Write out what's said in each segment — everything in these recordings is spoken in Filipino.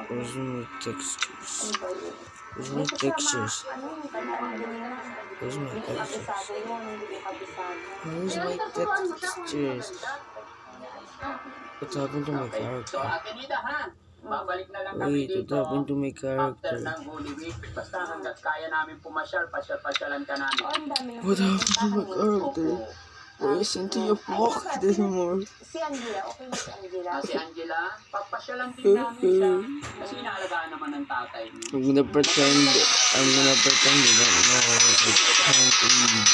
Where's my textures? Where's my textures? Where's my textures? Where's my textures? What happened to my character? Babalik na lang Wait, kami dito. what happened to my character? After ng Holy Week, basta hanggat kaya namin pumasyal, pasyalan ka namin. What happened to my character? There isn't a pocket anymore. Si Angela, okay na si Angela? Si Angela, papasyalan din namin siya. Kasi inaalagaan naman ng tatay niya. I'm gonna pretend you don't know. I can't read.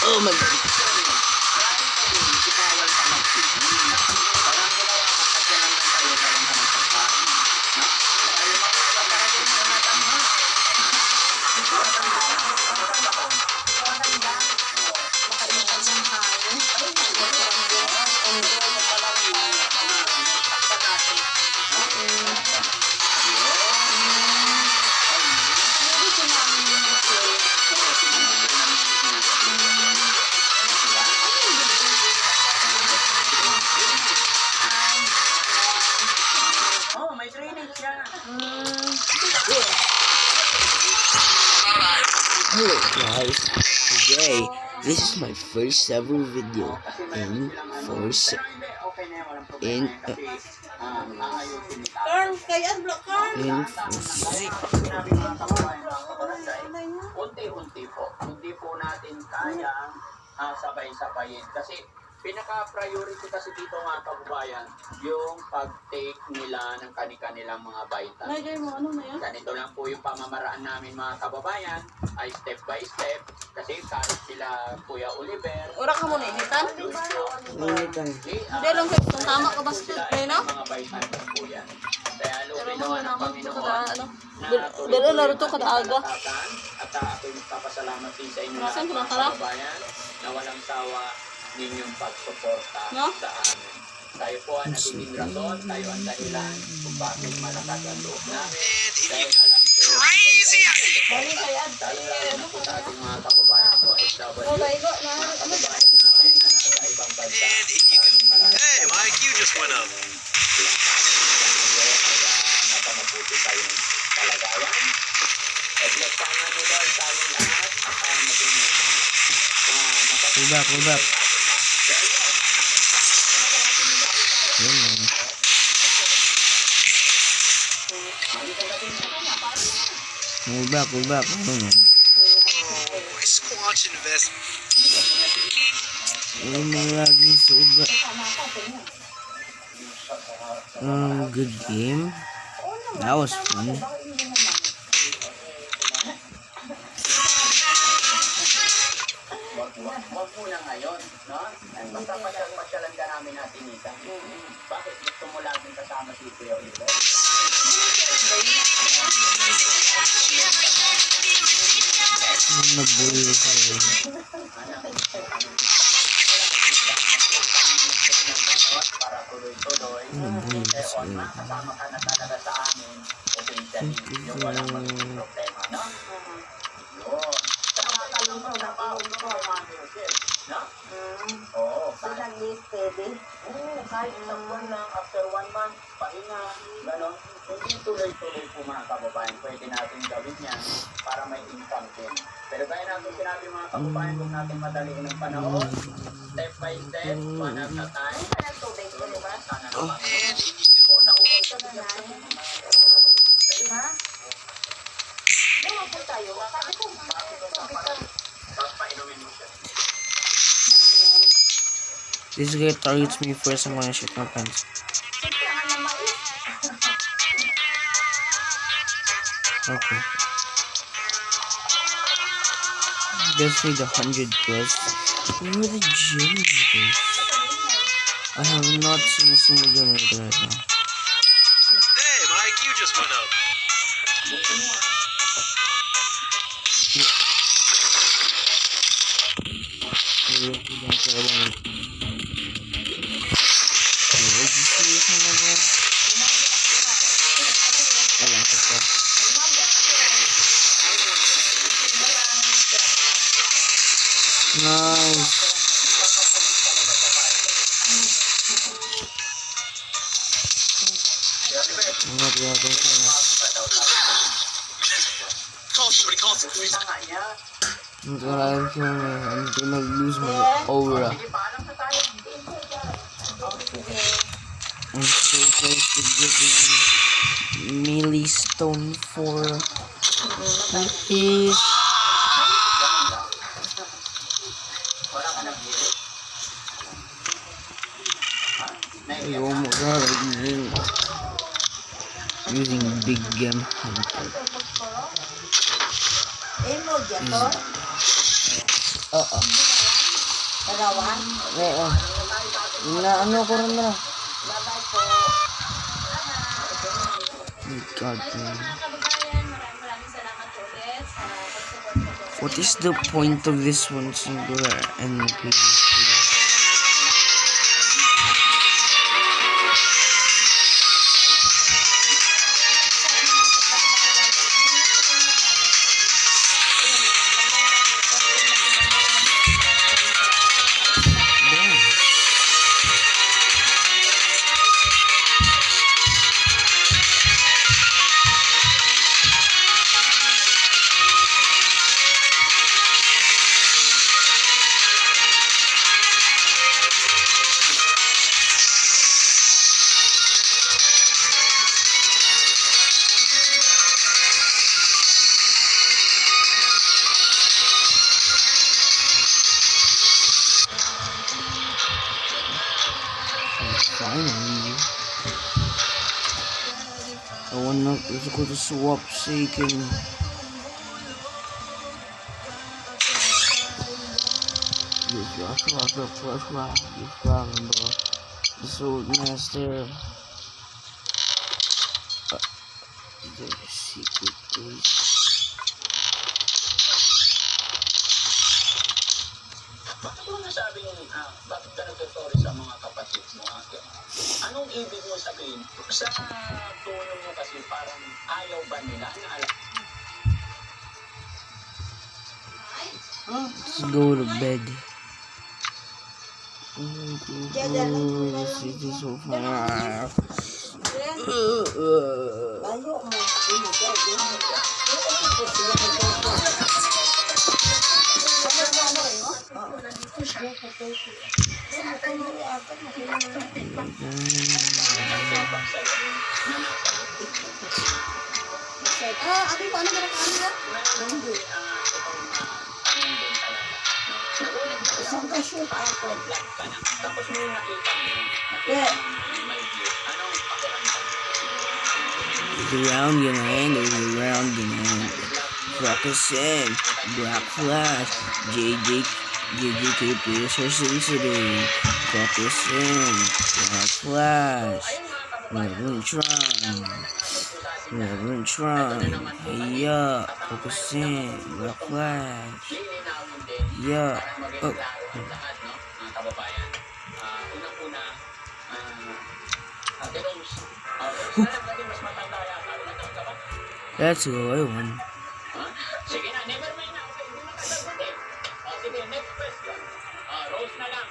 Oh my god. Hello guys, today this is my first ever video in Force Unti-unti po. Hindi po natin kayang sabay-sabayin kasi pinaka-priority kasi dito mga kababayan, yung pag-take nila ng kanilang mga vitamins. Ganito lang po yung pamamaraan namin mga kababayan, ay step by step. Kasi kahit sila Kuya Oliver, Ura ka muna, initan? Hindi lang kayo, tama ka ba sa play, no? mga vitamins po yan. Kaya lupinawan ng Panginoon Dala laro to kada aga. At ako'y magpapasalamat din sa inyo Nasaan mga ka na? kababayan na walang sawa ninyong pagsuporta No? sa amin. Tayo po ang nagiging rason, tayo ang dahilan kung bakit malakas ang loob namin. Dahil alam ko, lalo na po sa ating mga kababayan po, kababayan natin na nasa ibang bansa. Hey, my IQ just went up. Napamabuti tayong kalagayan. At sana mo daw tayong lahat at maging Hold up. Hold up. My squatch investment. Oh my laging soba. Good game. That was fun. Wag muna ngayon, no? Basta pasyalan ka namin natin isa. Bakit gusto mo laging kasama si Kuya Oliver? Nagbulo sila. Para tuloy-tuloy. Kasama ka na talaga sa amin. Essentially, yung walang magiging problema, no? Yun. Kahit sa buwan lang, after 1 month, pahinga, gano'n. Hindi tuloy-tuloy po mga kababayan. Pwede natin gawin yan para may income din. Pero kaya natin sinabi mga kababayan, kung natin madaliin ng panahon, step by step, one at a time. Sana naman. Oo, nauhaw siya. Ha? Nawa po tayo. Bakit po? Painumin mo siya. This guy targets me first. I'm gonna shoot my pants. Okay. Just need 100 plus. Where are the generators? I have not seen a single generator right now. Hey, my IQ just went up. Maybe I don't care about it. ginagawa ko. Call somebody, call somebody. I'm gonna lose my aura. I'm so close to getting melee stone 4. Please. Oh my god, I'm using big game hunter. Ano ko rin na. God damn. What is the point of this one singular NPC? Finally, I wanna go to swap so you can the sword master. The secret place. Bakit mo nasabing, bakit ka nagtutori sa mga kapatid mo akin? Anong ibig mo sabihin? Sa tono mo kasi parang ayaw ba nila na alam? Let's go to bed. This is so far. Abi, paano ba nakaano? Tapos mo nakita mo, The round in hand, there's a round in hand. Crocossin, Black Flash, JJK Piercer Sensitive, Crocossin, Black Flash, Reverentron, hey ya, Crocossin, Black Flash, yeah, oh. lahat, no? Mga kababayan. Unang-una, Ate Rose. Rose na lang mas matanda yata. Ilang taon ka ba? Let's go, I won. Sige na, never mind na. Okay, hindi na kasagot eh. Sige, next question. Rose na lang.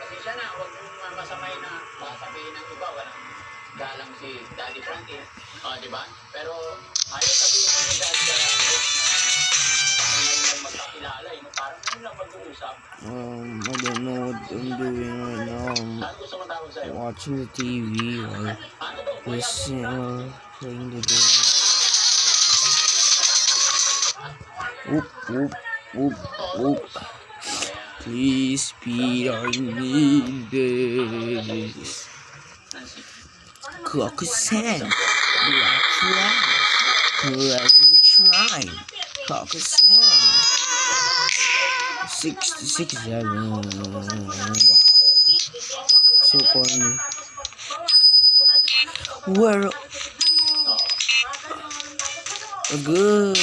Kasi siya na, huwag mong masamay na baka sabihin ng iba. Walang galang si Daddy Frankie. Di ba? Pero ayaw sabihin mo ni Daddy Rose na parang ngayon lang magkakilala. Parang ngayon lang mag-uusap. I don't know what I'm doing right now. Ano gusto mo tawag sa'yo? Watching the TV or listening or playing the game. Whoop, whoop, whoop, whoop. Please, Peter, I need this. Caucasan, Black Flash, Pleasant Shrine, Caucasan. 67. So corny. Where? Good.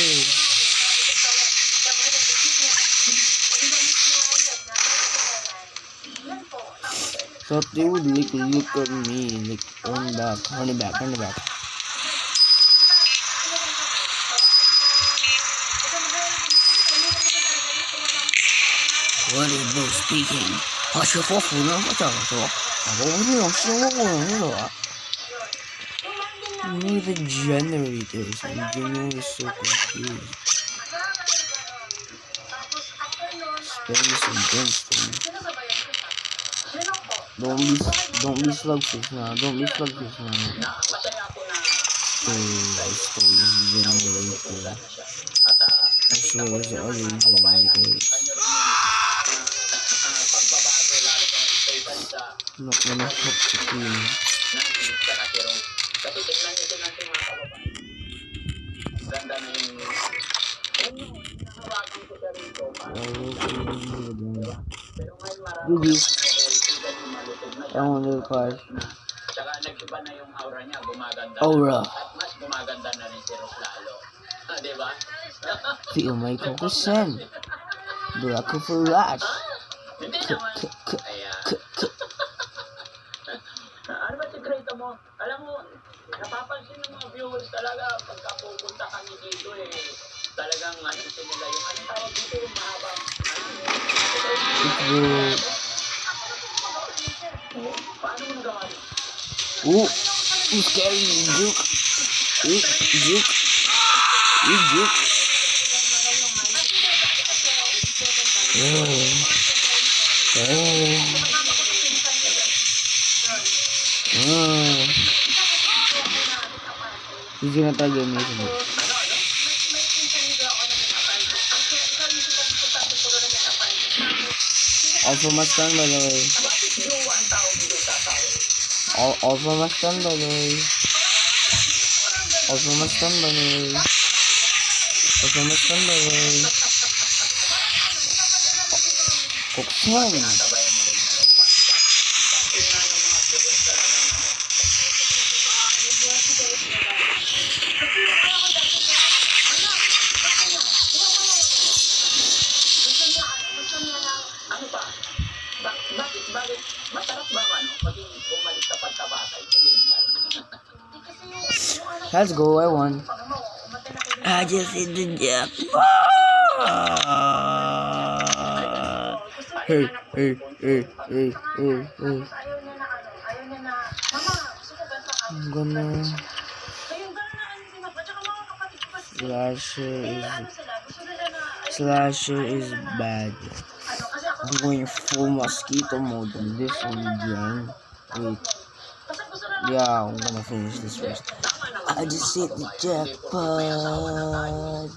Thought they would look at me, like on the back. What is Bo speaking? 是佛府呢？我讲说，我没有说过那个。Where are the generators? I'm genuinely so confused. Space and brimstone. Don't be slugfish now. Don't be slugfish now. Masaya ako na I stole this generator. As well as the other generators. pagbabago lalo sa special sa I'm not gonna help the team. natin sa Nakiro. Kasi tingnan nyo din natin mga kababayan. Ganda na yung nahawakan ko siya rito. Pero ngayon marami Google. malutog na I siya. want to crash. Tsaka nag-iba na yung aura niya, gumaganda. Aura. At mas gumaganda na rin si Ross lalo. Diba? Feel my kokosen. Black for Rash. Hindi naman. Ayan. Ano ba sikreto mo? Alam mo, napapansin ng mga viewers talaga pagka pupunta kami dito talagang ano nila yung ano tawag dito yung mahabang paano mo nagawa yun? Ooh, scary juke. Juke. Juke. Hindi na tayo ganyan sa mga. Also Mustang by the way. Also Mustang by the way. Also Mustang by the way. Also Mustang by the way. Koksen. Ano pa? Bakit? Masarap ba ano? Paging bumalik sa pagkabata, hindi yan. Let's go, I won. I just hit the jackpot. Hey. I'm gonna Slasher is bad. I'm going full mosquito mode on this one again. Wait. Yeah, I'm gonna finish this first. I just hit the jackpot.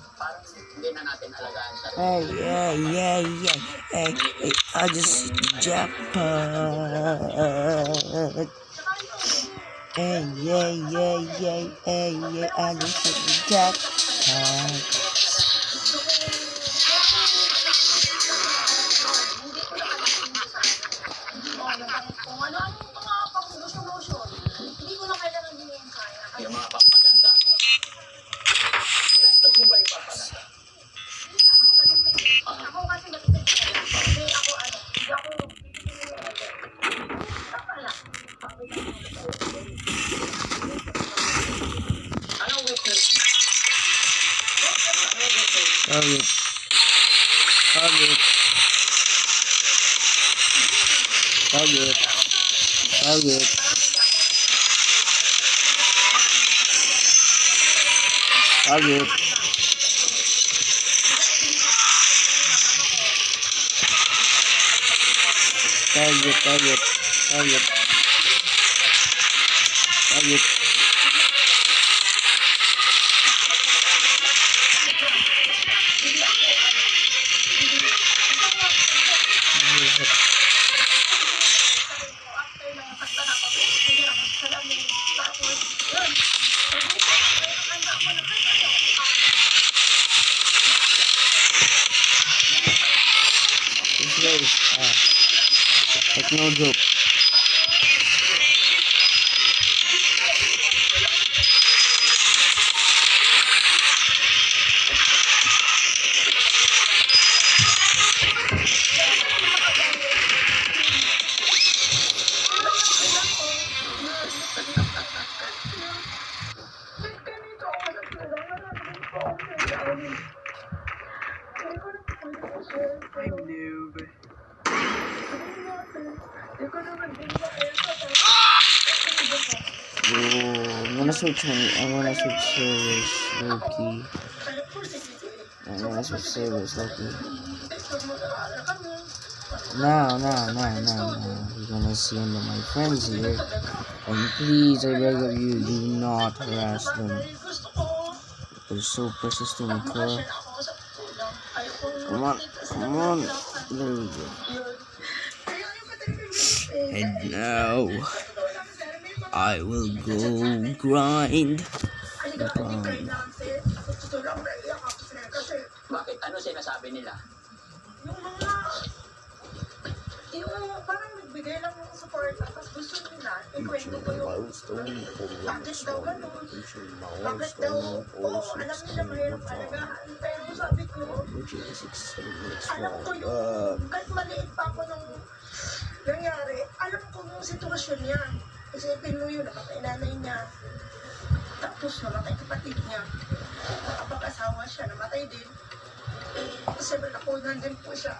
Hindi na natin alagaan sa Hey, I just hit the jackpot. Hey, I just hit the jackpot. yung mga pampaganda. Gastos mo ba yung pampaganda? Anong weakness? Target. Like no joke. I'm wanna switch servers, Loki. Now. You're gonna see one of my friends here. And please, I beg of you, do not harass them. They're so precious to me, Cora. Come on. There we go. And now, I will go grind. Bakit? Ano sinasabi nila? Yung parang nagbigay lang ng support tapos gusto nila ikwento ko yung bakit daw ganun, bakit daw alam nila mahirap alagahan, pero sabi ko alam ko yung kahit maliit pa ako nung nangyari, alam ko yung sitwasyon niya kasi pinuyo, namatay nanay niya tapos namatay kapatid niya, nakapag-asawa siya, namatay din kasi nakunan din po siya.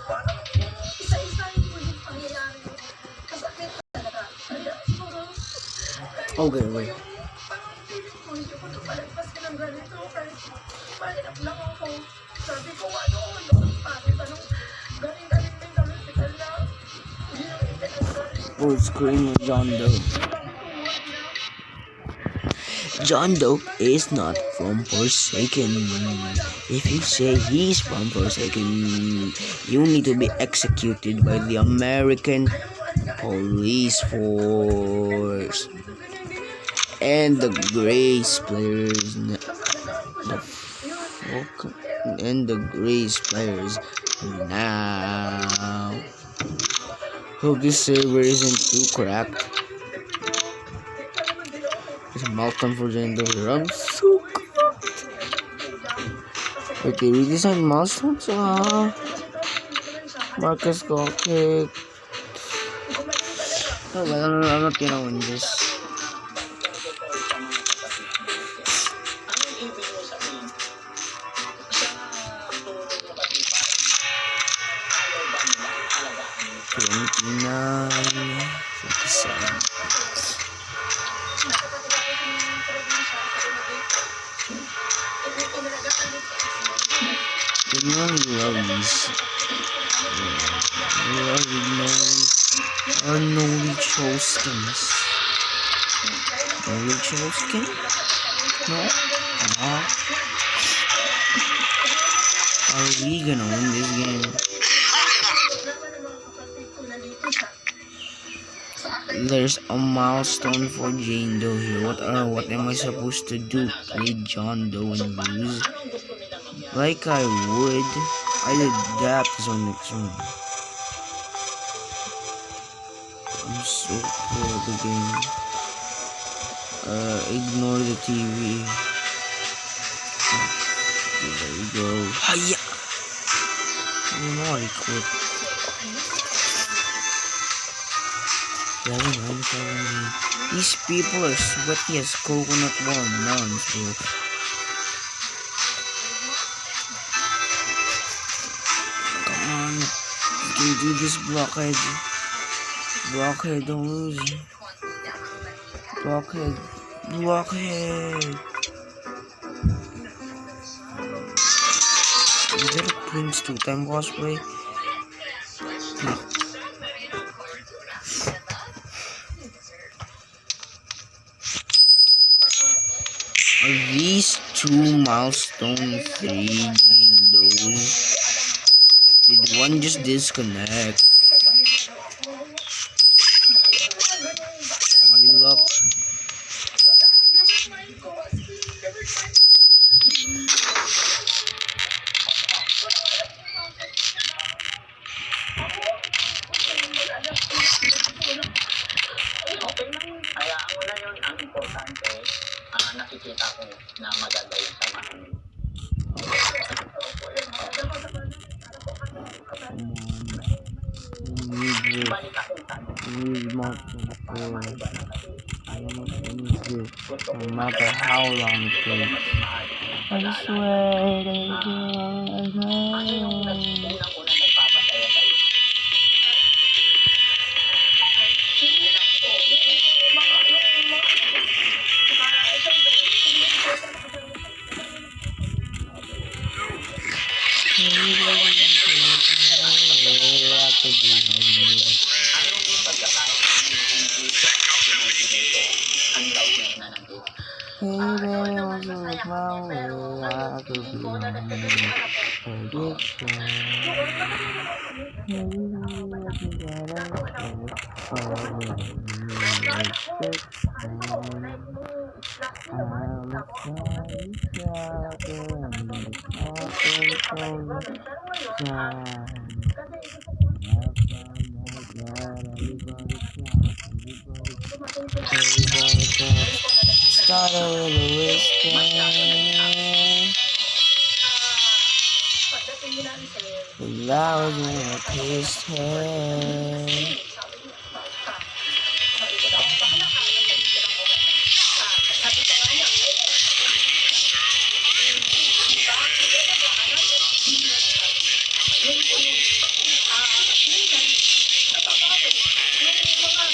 Parang isa-isahin po yung pangyayari. Kasakit talaga. Kaya siguro, Okay, wait. parang feeling ko, hindi ko ito palagpas ka ng ganito. Kahit mahirap lang ako. Sabi ko, bakit anong galing-galing din ng hospital na hindi nang ipinagsabi. Full screen with John Doe. John Doe is not from Forsaken. If you say he's from Forsaken, you need to be executed by the American police force and the Grace players. Now. Hope this server isn't too cracked. There's a milestone for Jane Doe here. I'm so cracked. Wait, they redesigned milestones? Marcus got kicked. Oh well, I'm not gonna win this. Anong ibig mo sabihin? Sa tulong na pati ayaw ba nila alagaan mo? 29, 57. No ritual skins. No ritual skin? No? Are we gonna win this game? There's a milestone for Jane Doe here. What am I supposed to do? Play John Doe and lose? Like I would. I'd adapt this one next one. I'm so poor at the game. Ignore the TV. There we go. Hiya! You know I quit. 11, these people are sweaty as coconut watermelons, bro. Come on, you can do this, Blockhead. Blockhead, don't lose. Blockhead. Is that a Prince 2-time cosplay? Are these 2 milestone 3 Jane Does? Did one just disconnect? My luck. Okay lang. Hayaan mo na yun. Ang importante, nakikita ko na maganda yung samahan. Balik akong tanong. No matter how long it takes. I swear Ano yung unang-unang nagpapasaya sa'yo? Hey noon baby, naman what's masaya up, kami, my pero way? ngayon I could feeling be ko on nagdadagdag yung anak ko. addiction. Noon, talagang naman kami, Hey, wala. what you gotta Wala. say? Oh, Kaya ako, ano ko, expectation. like, nung last year naman, I'm a ako, tiny child and it's not control pero ngayon, time. kasi gusto ko I found out that everybody tries, dumating sila. everybody tries. Ayoko na nagsiseryoso. Started with a whisper, Pagdating nila ni Sir, but I was when I kissed her. sabi niya, sabi ko daw, bahala ka, basta hindi ka lang okay. Sabi ko nga niya, yun po yung, minsan, natatapos. Yung mga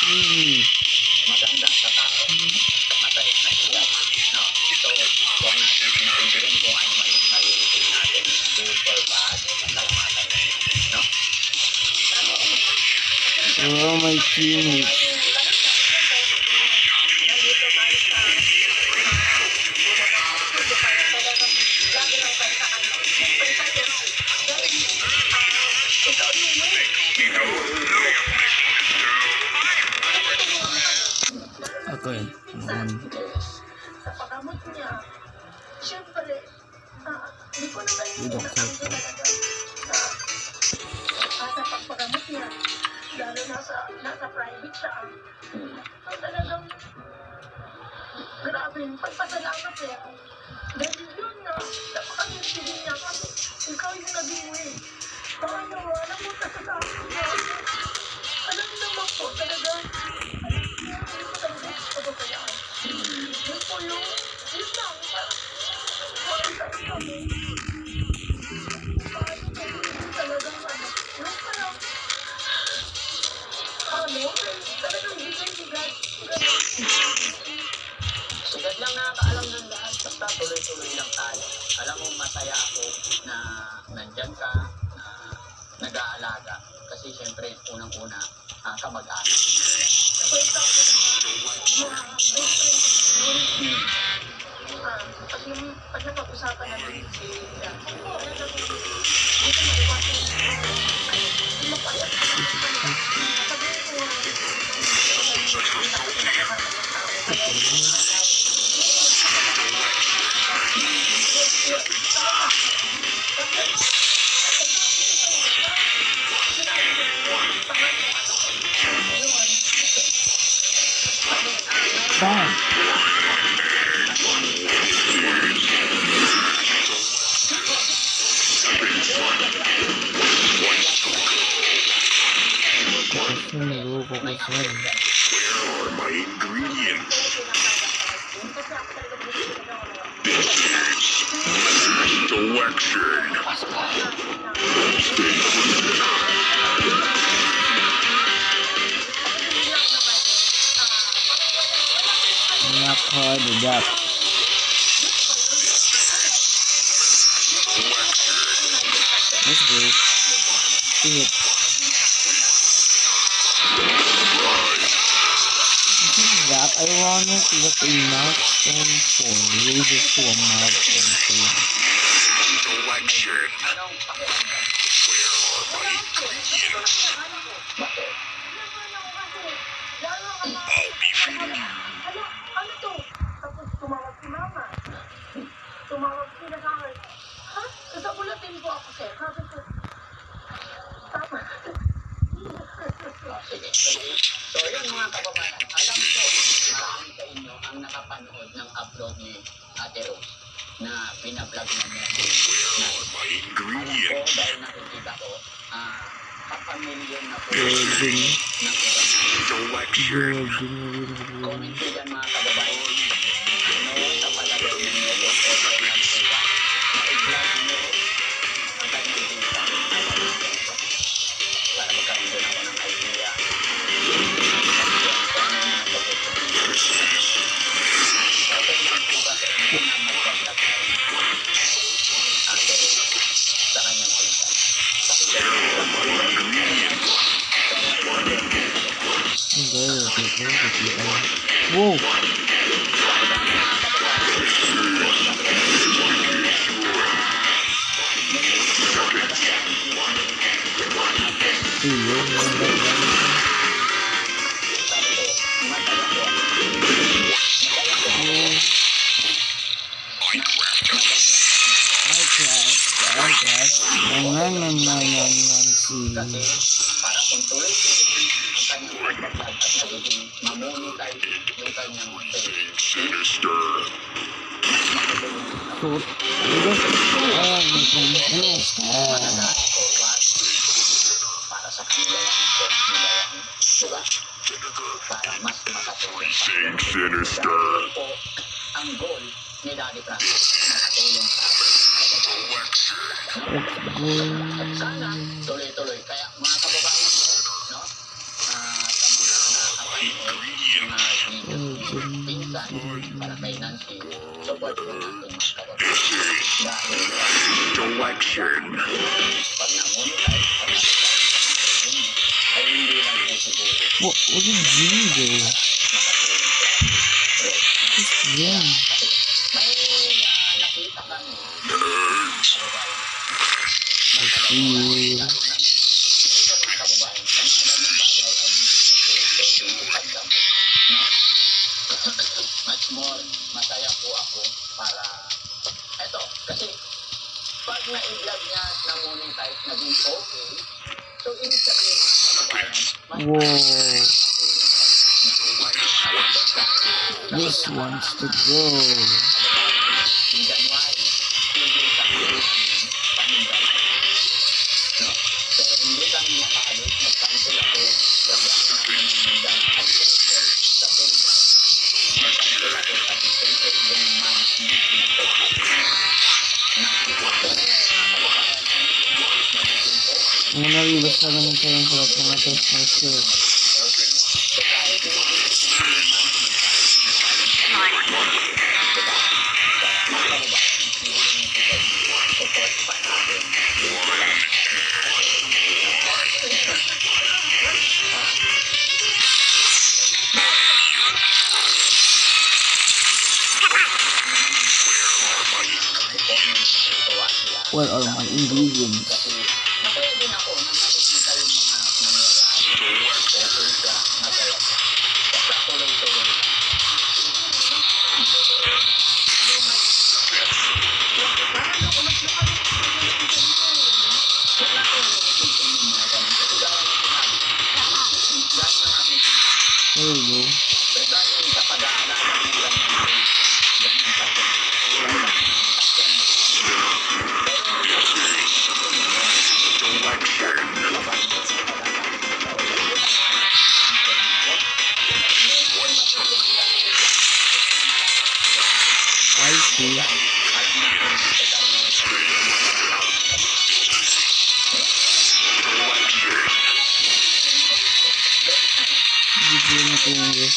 Hmm. maganda sa tao, masaya na sila. No? So, huwag natin intindihin kung ano man yung naririnig natin, good or bad, pasalamatan na yun. No? Oh, my teammates. Okay. Sa paggamot niya, syempre, hindi ko naman With the natanggap talaga na sa pagpagamot niya, lalo nasa private siya. So talagang, grabe, pagpasalamat niya. Dahil yun nga, napakaganda niya kasi ikaw yung naging way. Baka nawalan mo sa akin niya. Alam naman po talaga, hindi ko talaga pagpapayaan. Yun po yung, yun lang, parang kami. Talagang yung parang, talagang bigay-bigay. Sigat lang nakakaalam ng lahat, basta tuloy-tuloy lang tayo. Alam mo, masaya ako na nandyan ka, na nag-aalaga. Kasi syempre, unang-una, kamag-anak. Pag napag-usapan natin si dito maiwasan yung mapayat. Sabihin ko, Bang! Kasi niloko ko siya. Where are my ingredients? Selection. Nakadagap. Let's go. Hit. That I wanted to get a milestone for loses to a milestone for. Selection. Anong pakiramdam? Where are my ingredients? I'll be feeding you. Ano to? Tapos tumawag si mama. Tumawag sila sa akin. Ha? Sasabulatin ko ako, sir. Sabi ko, tama. Sige. So, yun mga kababayan, alam ko, marami sa inyo ang nakapanood ng upload ni Ate Rose na binablog na niya. Where are my Alam ko, ingredients? dahil nakikita ko, kapamilyon na po Golden. ng ibang Selection. comment ko dyan mga kababayan. Ano sa palagay ninyo kung okay lang po ba na i-vlog nyo ang kanyang dita para magkaroon ako ng idea. Okay lang po ba sa inyo? Wow! Para tuloy-tuloy ang kanyang pagbablog at nagiging mamonetize yung kanyang page. Sinister. Para sa kanilang post nila yan, diba? Para mas makatulong pa. Think sinister. Dahil po, ang goal ni Daddy Francis, makatulong sa at sana tuloy-tuloy. Kaya mga kababayan ko, no? Sa mga nakapanood ng video pinsan para kay Nancy, support po natin mga kababayan. Dahil Direction. pag namonetize at ay hindi lang po siguro What did Jimmy do? makatulong sa Yeah. may nakita kami kababayan. I see you. Dito mga kababayan, sa mga ganyan bagay ay pwedeng ipagdamot. No? Much more, masaya po ako para, eto, kasi pag na-vlog niya na monetize, naging okay, so ibig sabihin mga kababayan, mas Whoa. This wants to go. in January, tigil kami ng panindan. No? Pero hindi kami nakaalis, nag-cancel ako, gagaan namin ng panindan at December, sa December, nag-cancel ako sa December, yung month, hindi pinag-cancel. I'm gonna leave a 7 and 7 for the tomatoes and skills. Where are my ingredients? Masaya din ako na makikita yung mga nangyayari. Okay siya, masaya siya. Basta tuloy-tuloy. Wala ko yung nakikita yung mga ganun. Kasi gaya ng sinabi. Dahil ng aking There you go. dahil sa pag-aalala ng ganyan kasi. I see. Bigyan mo ko yung this.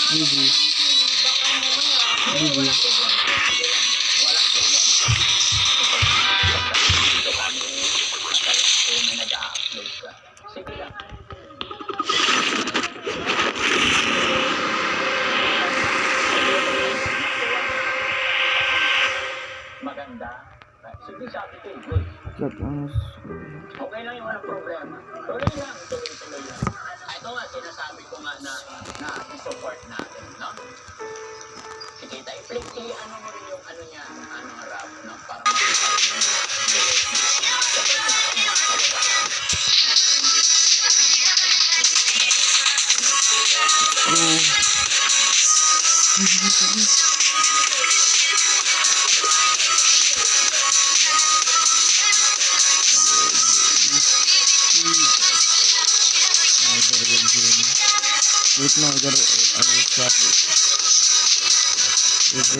Bibi. Bibi. Maganda. Sige, sabi ko, good. Cut on this. Okay lang yung walang problema. Tuloy lang, tuloy-tuloy lang. Ito nga, sinasabi ko nga na support natin, no? Sige, tayo, ano mo rin yung ano niya, ano rap, no? Para makita mo yung Wait, no, I gotta stop it. It's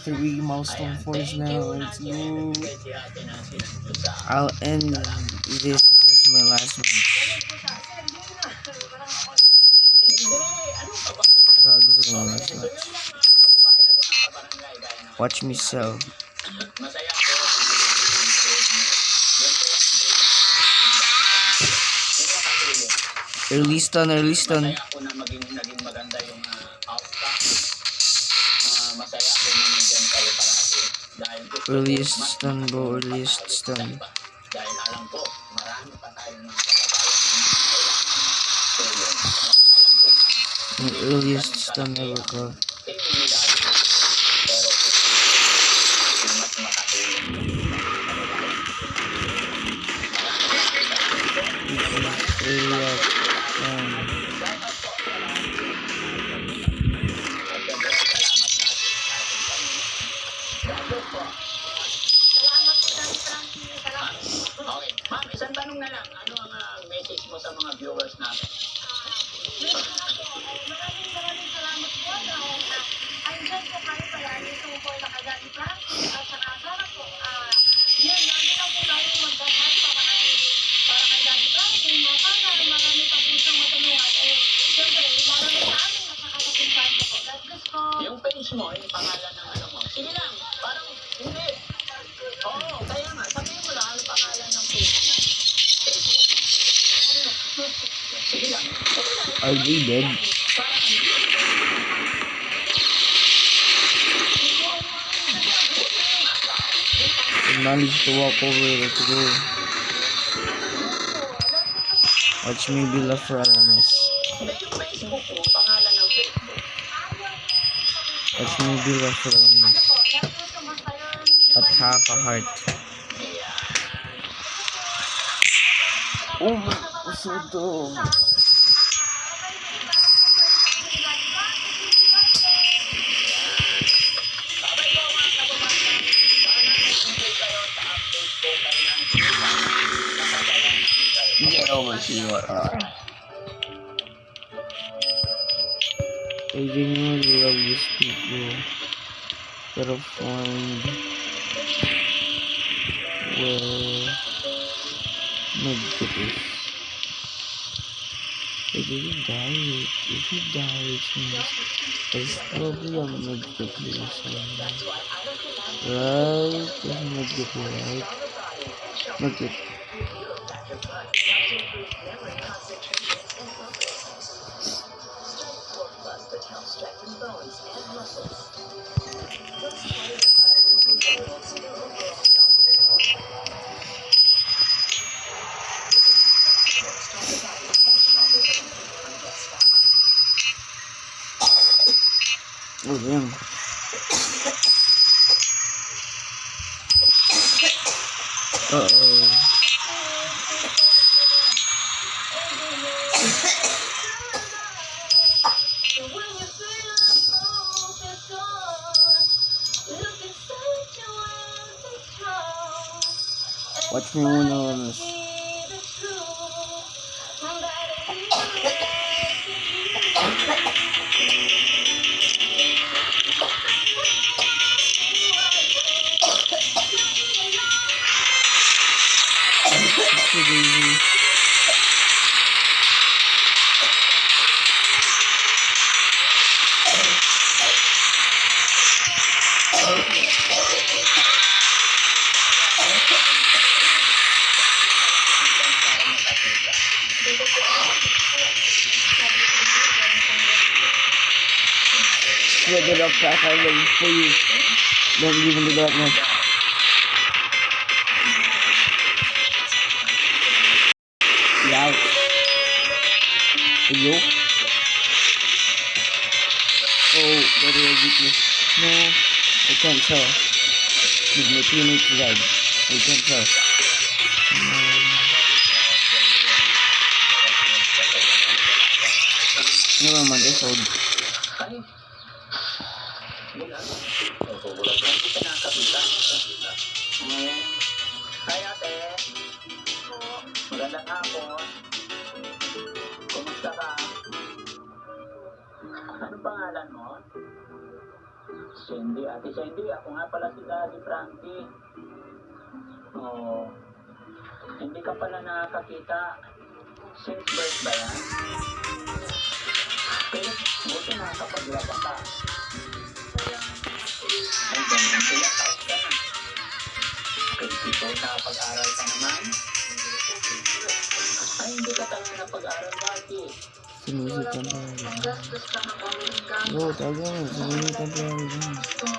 3 milestone force now. Let's go. I'll end this as my last match. Oh, this is my last match. Watch me sell. masaya ko. Yun po ang nakatulong. Early stun. Masaya ako na naging maganda yung outcome. Masaya ako na nandiyan kayo parati. Dahil gusto ko Earliest mas stun, bro. makatulong Earliest pa tayo sa stun. iba. Dahil alam ko, marami pa tayong mga kababayan na kailangan tulong. Alam ko na Yung earliest stun ever ko. tingin nila pero yung mas makatulong sa mga kababayan. Earliest stun. Salamat po Daddy Frankie. Salamat po. Okay. Ma'am, isang tanong na lang. Ano ang message mo sa mga viewers natin? Maraming salamat po na andyan po kayo palagi tungkol na kay Daddy Frankie at saka sana po yun, lagi lang po tayo magdasal para kay Daddy Frankie. Sana marami pa po siyang matulungan. Siyempre, marami sa amin at saka sa pinsan po. God bless po. Yung page mo, yung pangalan ng ano mo. Sige lang, parang hindi. Oo, kaya nga, sabihin mo lang ano pangalan ng page mo. Facebook mo. Sige lang. Sige lang. Are they dead? Parang Acknowledge to walk over. Let's go. Watch me be left for honest. hindi yung Facebook mo, pangalan ng Facebook. Watch me be left for honest. At half a heart. Oh my, puso to. Babay po mga kababayan. Sana nag-enjoy kayo sa update ko kay Nancy. Nakasaya namin kayo. Get over here. I genuinely love these people. Gotta find where Medkit is. If he died, it means there's probably a Medkit here somewhere. Right? There's Medkit here, right? Medkit. Oh damn. Uh-oh. Watch me muna honest. Too easy. Spread it up fast, I'm ready for you. Don't leave in the darkness. Yeah. Yo. Oh, that is a weakness. No, I can't tell. With my teammates dead. I can't tell. Never mind, I sold. Ay. Wala. Wala. Hindi ka nakakabita. Hi ate. Magandang hapon. Kumusta ka? Anong pangalan mo? Cindy. Ate Cindy, ako nga pala si Daddy Frankie. Oh. Hindi ka pala nakakita. Since birth ba yan? Pero buti nakakapaglaba ka. Ay, ganyan sila. Taos ka na. Ito, nakapag-aral ka naman. Ay, hindi ka talaga napag-aral dati. Sinisitan pa ang rin. gastos ka ng pamiling gamit. Oo, talaga mo. Sinisitan pa rin.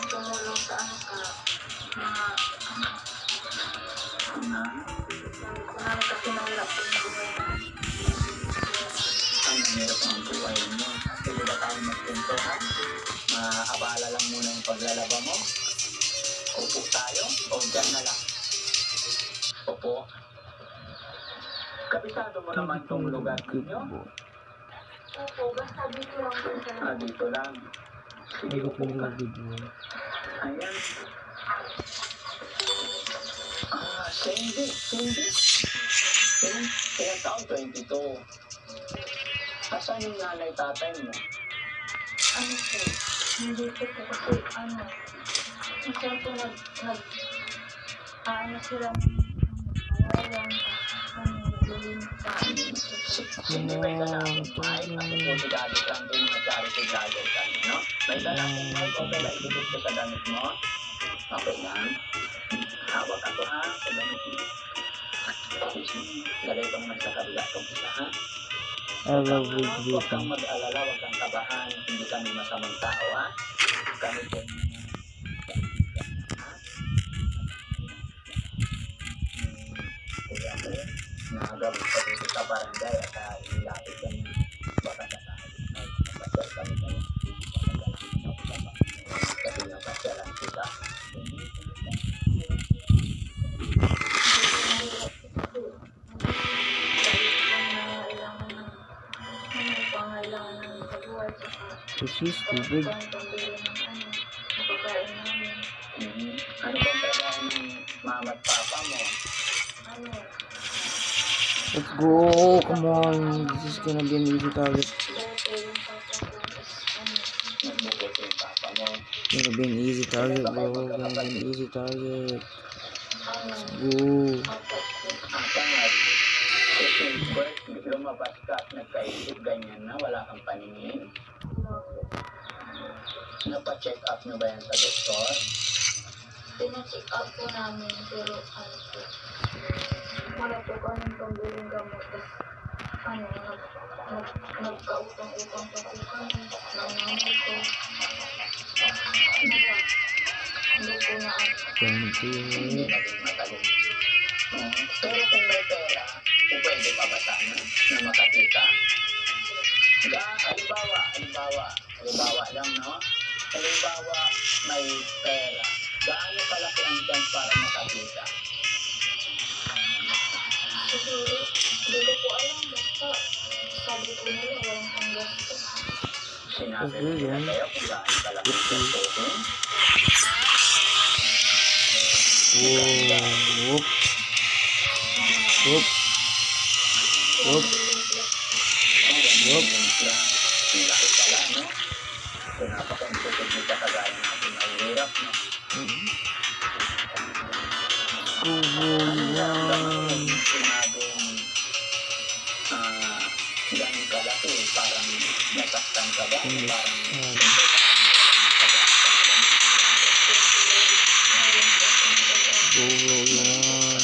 Tumulong sa ano sa mga kunwari kasi nahirap ko yung buhay na. Ang hirap ang buhay mo. Pwede ba tayo magpintuhan? Maabala lang muna yung paglalaba mo. Upo tayo o dyan na lang. Upo. Kabisado mo naman tong lugar ninyo. Opo, basta dito lang po sa Dito lang. Sige, upo ka. Ayan. Cindy. Kaya taon 22. Asan yung nanay tatay mo? ano po, hindi po po kasi ano, isa po ano sila ngayon, galing pa. Hindi may dalang mic. Ako po si Daddy Franklin na charity vlogger kami, no? May dalang mic o kaya ibigit ko sa damit mo? Okay lang. Hawak ako ha, sa damit mo. Lagay ko naman sa kabila itong isa, ha? I love Huwag it. kang mag-alala, huwag kang kabahan. Hindi kami masamang tao, ha? Kami po. Kaya ako, nakagawin pa dito sa barangay at ilapit kami. Baka sa tayo. Napasyal kami ngayon. Kasi napasyalan kita. Pangailangan ng kabuhay sa She's stupid. pambili ng makakain namin. Ano bang trabaho ng mama at papa mo? Ano, Let's go. Come on. This is gonna be an easy target. dati yung papa ko is ano, Nagbubuti yung papa mo. Gonna be an easy target, bro. Gonna be an easy target. ano, Go. Ang pangat, kasi birth, lumabas ka at nagkaisip ganyan na wala kang paningin. Napa-check up nyo ba yan sa doktor? pina-check up po namin pero ano po, wala po kaming pambiling gamot. Tapos ano, nagkautang-utang pa po kami ng nanay ko. Hindi po na ano. Thank Hindi you. naging matalong. Pero kung may pera, kung pwede pa ba sana na makakita? Halimbawa lang, no? Halimbawa, may pera. Gaano kalaki ang chance para makakita? Siguro, hindi ko po alam. Basta sabi ko nila walang panggasto. Sinabi Okay, mo nila yan. sa'yo kung gaano kalaki ang gastusin? Whoa. Whoop. Whoop. Whoop. Yup. Ang laki pala, no? So, napaka-important mo sa kagaya natin na hirap, no? Go, yan. Sinabing, ganun kalaki, parang nasaktan ka ba? Parang, Go, yan.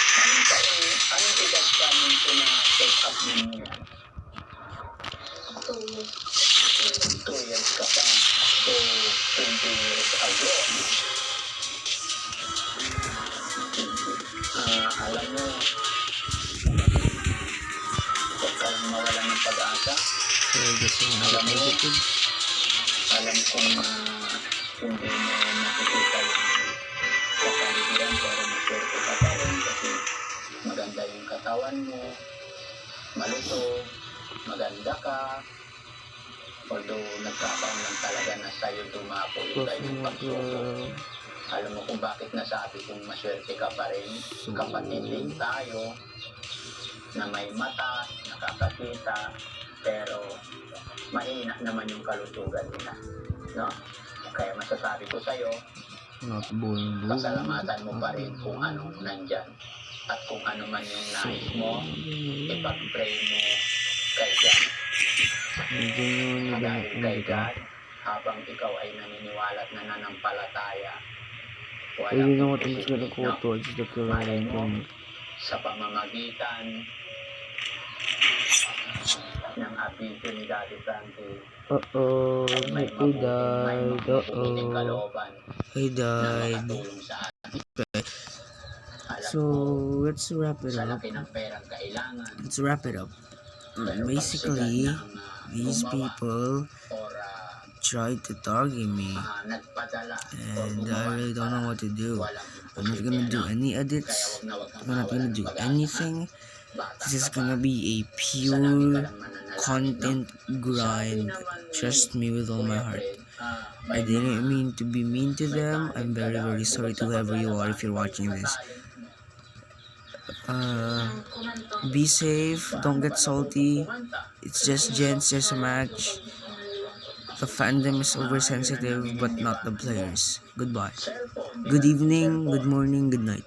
anong edad ka nito na take up ninyo yan? 2 years. 2 years ka pa. So, 20 years ago. Alam mo, huwag kang mawala ng pag-asa. So, I guess yung negative. Alam kong hindi mo nakikita yung kapaligiran pero maswerte ka pa rin kasi maganda yung katawan mo, malusog, maganda ka. Although nagkakaroon lang talaga na sa'yo dumapo yung Crossing kanyang up pagsuko. Alam mo kung bakit nasabi kong maswerte ka pa rin. Kapatid din tayo na may mata, nakakakita, pero mahina naman yung kalusugan nila. No? Kaya masasabi ko sa'yo, Not boring, bro. pasalamatan mo pa rin kung anong nandyan. At kung ano man yung nais mo, ipag-pray mo kay God. Medyo yun, Dahil kay God, habang ikaw ay naniniwala at nananampalataya. I don't know what I'm imposible, just gonna go no? towards the Malay current mo, and sa pamamagitan ng abito ni Daddy Frankie, uh-oh, may he mabuting died, kalooban he na died. makatulong sa atin. Alam So ko, let's wrap it sa up. laki ng perang kailangan, Let's wrap it up. pero Basically, pag sigat ng, these gumawa people or tried to target me, nagpadala and I really don't know what to do. walang I'm not gonna do any edits. I'm not gonna do anything. This is gonna be a pure content grind. Trust me with all my heart. I didn't mean to be mean to them. I'm very, very sorry to whoever you are if you're watching this. Be safe. Don't get salty. It's just gents. There's a match. The fandom is oversensitive, but not the players. Goodbye. Good evening, good morning, good night.